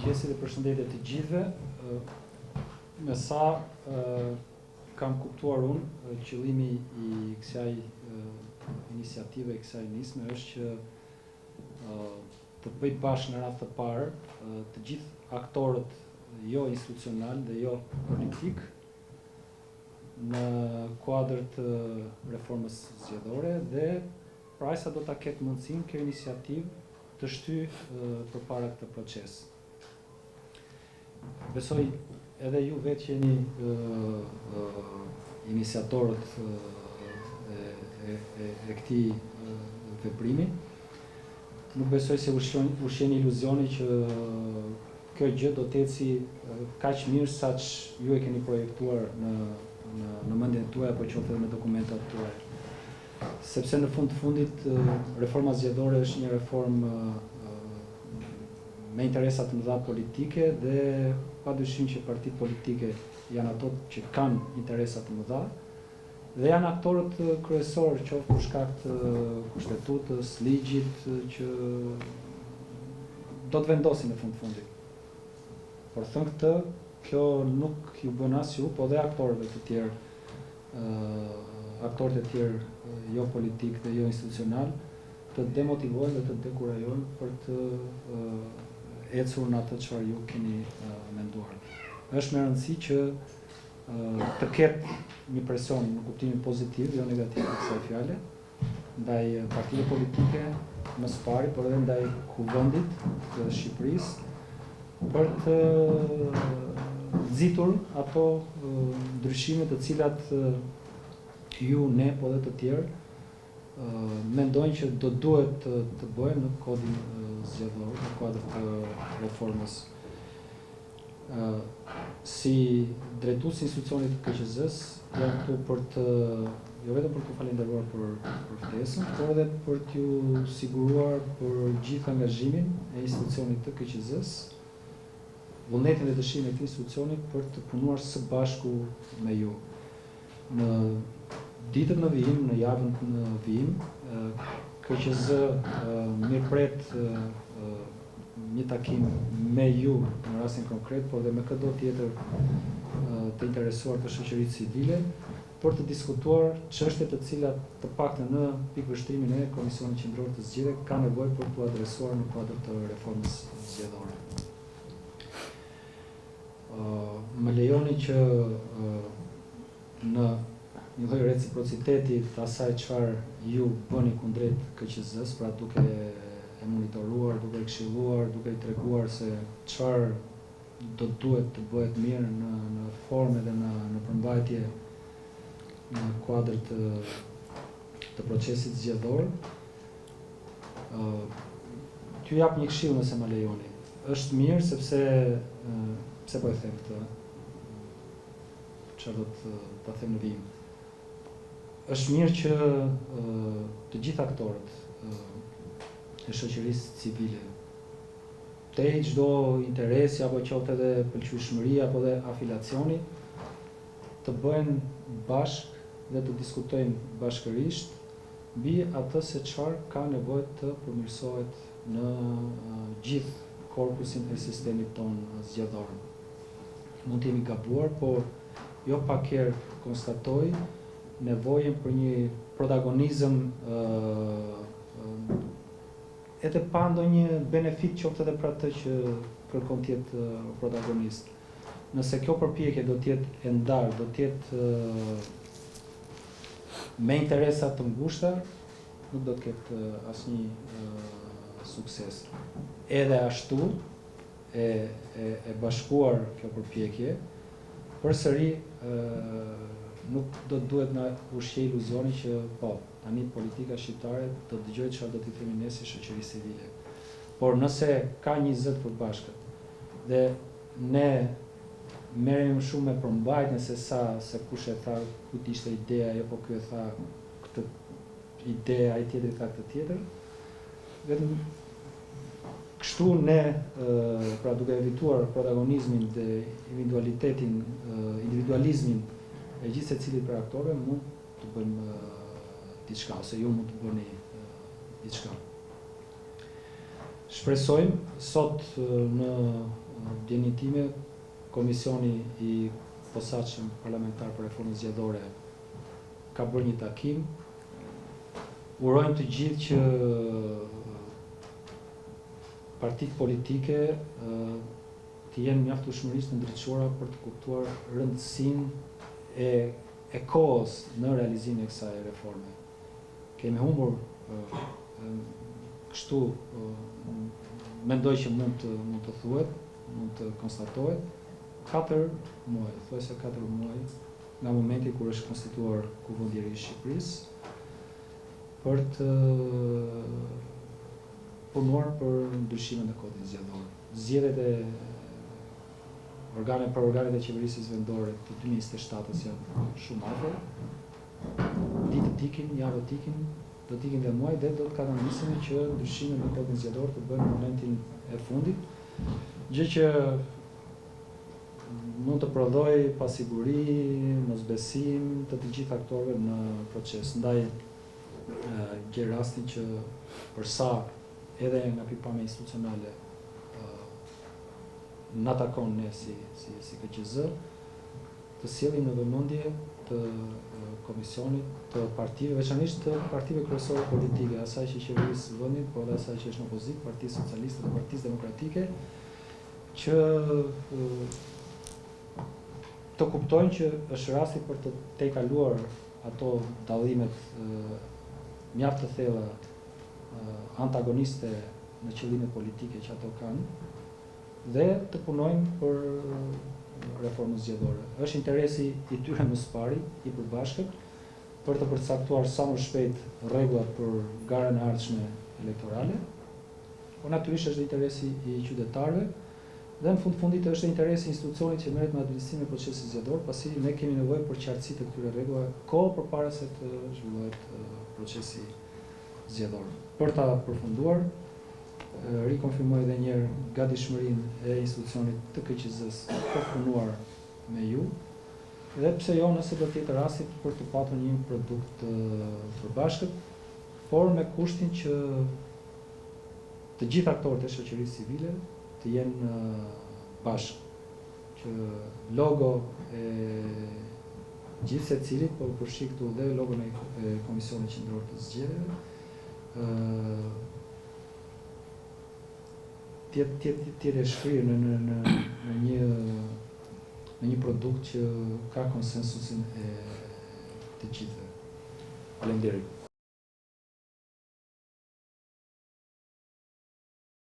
Mirëmëngjesi dhe përshëndetje të gjithëve. Me sa kam kuptuar unë, qëllimi i kësaj iniciative, i kësaj nisme është që të bëj bashkë në radhë të parë të gjithë aktorët jo institucional dhe jo politik në kuadër të reformës zgjedhore dhe pra sa do ta ketë mundësinë kjo iniciativë të shtyjë përpara këtë proces. Besoj edhe ju vetë që jeni iniciatorët e këtij veprimi. Nuk besoj se ushqeni iluzioni që kjo gjë do të eci kaq mirë saq ju e keni projektuar në mendjen tuaj apo qoftë edhe në dokumentat tuaj. Sepse në fund të fundit reforma zgjedhore është një reformë me interesa të mëdha politike dhe padyshim që partitë politike janë ato që kanë interesa të mëdha dhe janë aktorët kryesorë qoftë për shkak të kushtetutës, ligjit që do të vendosin në fund të fundit. Por thënë këtë, kjo nuk ju bën as ju, po dhe aktorët e tjerë jo politik dhe jo institucional të demotivojnë dhe të dekurajojnë për të ecur në atë çfarë ju keni menduar. Është me rëndësi që të ketë një presion në kuptimin pozitiv, jo negativ të kësaj fjale, ndaj partive politike më së pari, por edhe ndaj kuvendit të Shqipërisë për të nxitur ato ndryshime të cilat ju, ne, po dhe të tjerë mendojnë që do duhet të bëhen në kodin zgjedhor, në kuadër të reformës. Si drejtues institucionit të KQZ-s, jam këtu për të, jo vetëm për të falendëruar për ftesën, por edhe për t'ju siguruar për gjithë angazhimin e institucionit të KQZ-s, vullnetin dhe dëshirin e këtij institucioni për të punuar së bashku me ju. Në ditët në vijim, në javën në vijim, KQZ mirëpret një takim me ju në rastin konkret, por dhe me çdo tjetër të interesuar të shoqërisë civile, për të diskutuar çështje të cilat të paktën në pikëvështrimin e Komisionit Qendror të Zgjedhjeve ka nevojë për t'u adresuar në kuadër të reformës zgjedhore. Më lejoni që në një lloj reciprociteti të asaj çfarë ju bëni kundrejt KQZ-s, pra duke e monitoruar, duke e këshilluar, duke i treguar se çfarë do duhet të bëhet mirë në formë dhe në përmbajtje në kuadër të procesit zgjedhor. T'ju jap një këshill nëse më lejoni. Është mirë sepse pse po e them këtë? Çfarë do ta them në vijim? Është mirë që të gjithë aktorët e shoqërisë civile, te çdo interesi apo qoftë edhe pëlqyeshmëria apo dhe afilacioni, të bëhen bashkë dhe të diskutojnë bashkërisht mbi atë se çfarë ka nevojë të përmirësohet në gjithë korpusin e sistemit tonë zgjedhor. Mund të jemi gabuar, por jo pak herë konstatoj nevojën për një protagonizëm edhe pa ndonjë benefit qoftë edhe për atë që kërkon të jetë protagonist. Nëse kjo përpjekje do të jetë e ndarë, do të jetë me interesa të ngushta, nuk do të ketë asnjë sukses. Edhe ashtu e bashkuar kjo përpjekje, përsëri nuk do të duhet na ushqej iluzioni që po, tani politika shqiptare do të dëgjojë çfarë do t'i themi ne si shoqëri civile. Por nëse ka një zot përbashkët dhe ne merrem shumë me përmbajtjen se kush e tha, kujt ishte ideja, jo po ky e tha këtë ide, ai tjetri tha këtë tjetër, vetëm kështu ne, pra duke evituar protagonizmin dhe individualizmin e gjithë secilit për aktorëve, mund të bëjmë diçka, ose ju mund të bëni diçka. Shpresojmë sot në djenin time, Komisioni i posaçëm parlamentar për reformën zgjedhore ka bërë një takim. Urojmë të gjithë që partitë politike të jenë mjaftueshmërisht të ndriçuara për të kuptuar rëndësinë e kohës në realizimin e kësaj reforme. Kemi humbur kështu, mendoj që mund të thuhet, mund të konstatohet, 4 muaj, thuajse 4 muaj nga momenti kur është konstituar Kuvendiri i Shqipërisë për të punuar për ndryshimin e kodit zgjedhor. Zgjedhjet e organet e qeverisjes vendore të 2027-s janë shumë afër. Ditët ikin, javët ikin, do të ikin dhe muaj dhe do të kanalisemi që ndryshimet në kodin zgjedhor të bëhen në momentin e fundit, gjë që mund të prodhoj pasiguri, mosbesim të gjithë aktorëve në proces. Ndaj gjej rastin që përsa edhe nga pikpamja institucionale na takon ne si KQZ, të sjellim në vëmendje të Komisionit, të partive, veçanërisht të partive kryesore politike, asaj që qeverisë vendit, por edhe asaj që është në opozitë, Partisë Socialiste dhe Partisë Demokratike, që të kuptojnë që është rasti për të tejkaluar ato dallimet mjaft të thella antagoniste në qëllimet politike që ato kanë dhe të punojnë për reformën zgjedhore. Është interesi i tyre më së pari, i përbashkët, për të përcaktuar sa më shpejt rregullat për garën e ardhshme elektorale, por natyrisht është interesi i qytetarëve dhe në fundit është interesi i institucionit që merret me administrimin e procesit zgjedhor, pasi ne kemi nevojë për qartësi të këtyre rregullave kohë përpara se të zhvillohet procesi zgjedhor. Për ta përfunduar, rikonfirmoj edhe një herë gatishmërinë e institucionit të KQZ-s për punuar me ju, dhe pse jo nëse do të jetë rasti për të patur një produkt përbashkët, por me kushtin që të gjithë aktorët e shoqërisë civile të jenë bashkë, që logo e gjithë secilit, por përfshi këtu dhe logon e Komisionit Qendror të Zgjedhjeve, tjetë shkrirë në një produkt që ka konsensusin e të gjithëve. Faleminderit.